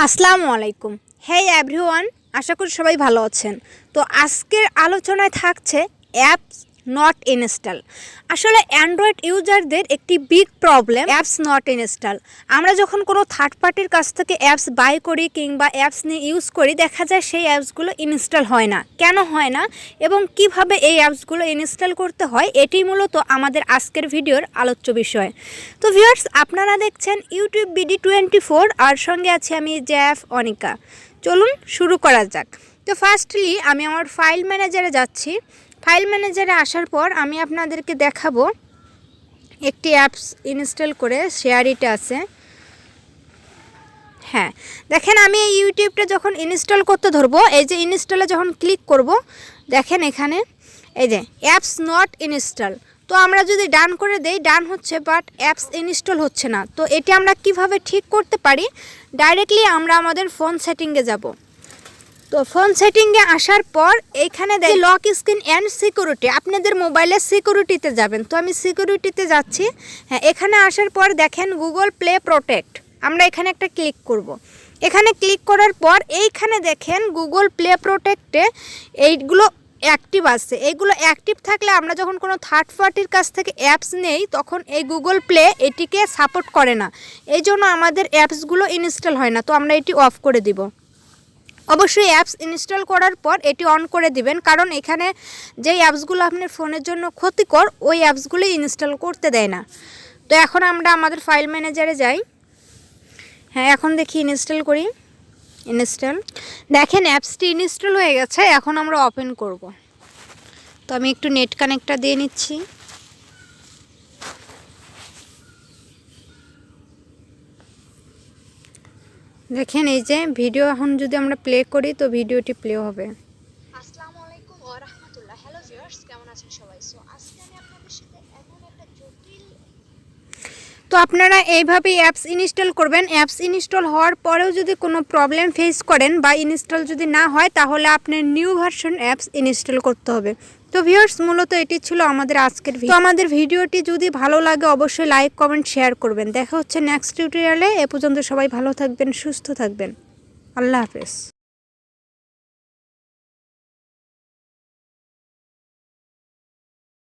আসসালামু আলাইকুম। হে এভরিওয়ান, আশা করি সবাই ভালো আছেন। তো আজকের আলোচনায় থাকছে অ্যাপস নট ইনস্টল। আসলে অ্যান্ড্রয়েড ইউজারদের একটি big problem apps not install. আমরা যখন কোনো থার্ড পার্টির কাছ থেকে অ্যাপস বাই করি কিংবা অ্যাপস নিয়ে ইউজ করি, দেখা যায় সেই অ্যাপসগুলো ইনস্টল হয় না। কেন হয় না এবং কিভাবে এই অ্যাপসগুলো ইনস্টল করতে হয়, এটি মূলত আমাদের আজকের ভিডিওর আলোচ্য বিষয়। তো ভিউয়ার্স, আপনারা দেখছেন ইউটিউব BD24 আর সঙ্গে আছি আমি JF অনিকা। চলুন শুরু করা যাক। তো ফার্স্টলি আমি আমার ফাইল ম্যানেজারে যাচ্ছি। ফাইল ম্যানেজারে আসার পর আমি আপনাদেরকে দেখাবো একটি অ্যাপস ইনস্টল করে শেয়ারিটে আছে। হ্যাঁ, দেখেন আমি এই ইউটিউবটা যখন ইনস্টল করতে ধরবো, এই যে ইনস্টলে যখন ক্লিক করব, দেখেন এখানে এই যে অ্যাপস নট ইনস্টল। তো আমরা যদি ডান করে দেই, ডান হচ্ছে, বাট অ্যাপস ইনস্টল হচ্ছে না। তো এটি আমরা কিভাবে ঠিক করতে পারি, ডাইরেক্টলি আমরা আমাদের ফোন সেটিংয়ে যাব। তো ফোন সেটিংয়ে আসার পর এইখানে লক স্ক্রিন অ্যান্ড সিকিউরিটি, আপনাদের মোবাইলের সিকিউরিটিতে যাবেন। তো আমি সিকিউরিটিতে যাচ্ছি। হ্যাঁ, এখানে আসার পর দেখেন গুগল প্লে প্রোটেক্ট, আমরা এখানে একটা ক্লিক করব। এখানে ক্লিক করার পর এইখানে দেখেন গুগল প্লে প্রোটেক্টে এইগুলো অ্যাক্টিভ আছে। এইগুলো অ্যাক্টিভ থাকলে আমরা যখন কোনো থার্ড পার্টির কাছ থেকে অ্যাপস নেই, তখন এই গুগল প্লে এটিকে সাপোর্ট করে না। এই জন্য আমাদের অ্যাপসগুলো ইনস্টল হয় না। তো আমরা এটি অফ করে দিব। অবশ্যই অ্যাপস ইনস্টল করার পর এটি অন করে দিবেন, কারণ এখানে যেই অ্যাপসগুলো আপনার ফোনের জন্য ক্ষতিকর, ওই অ্যাপসগুলো ইনস্টল করতে দেয় না। তো এখন আমরা আমাদের ফাইল ম্যানেজারে যাই। হ্যাঁ, এখন দেখি ইনস্টল করি। ইনস্টল, দেখেন অ্যাপসটি ইনস্টল হয়ে গেছে। এখন আমরা ওপেন করব। তো আমি একটু নেট কানেক্টটা দিয়ে নিচ্ছি। দেখেন এই যে ভিডিও এখন যদি আমরা প্লে করি, তো ভিডিওটি প্লে হবে। আসসালামু আলাইকুম ওয়া রাহমাতুল্লাহ। হ্যালো ভিউয়ার্স, কেমন আছেন সবাই? সো আজকে আমি আপনাদের সাথে এমন একটা জটিল তো আপনারা এইভাবেই অ্যাপস ইনস্টল করবেন। অ্যাপস ইনস্টল হওয়ার পরেও যদি কোনো প্রবলেম ফেস করেন বা ইনস্টল যদি না হয়, তাহলে আপনার নিউ ভার্সন অ্যাপস ইনস্টল করতে হবে। তো ভিউয়ার্স, মূলত এটি ছিল আমাদের আজকের ভিডিও। তো আমাদের ভিডিওটি যদি ভালো লাগে অবশ্যই লাইক, কমেন্ট, শেয়ার করবেন। দেখা হচ্ছে নেক্সট টিউটোরিয়ালে। এ পর্যন্ত সবাই ভালো থাকবেন, সুস্থ থাকবেন। আল্লাহ হাফেজ।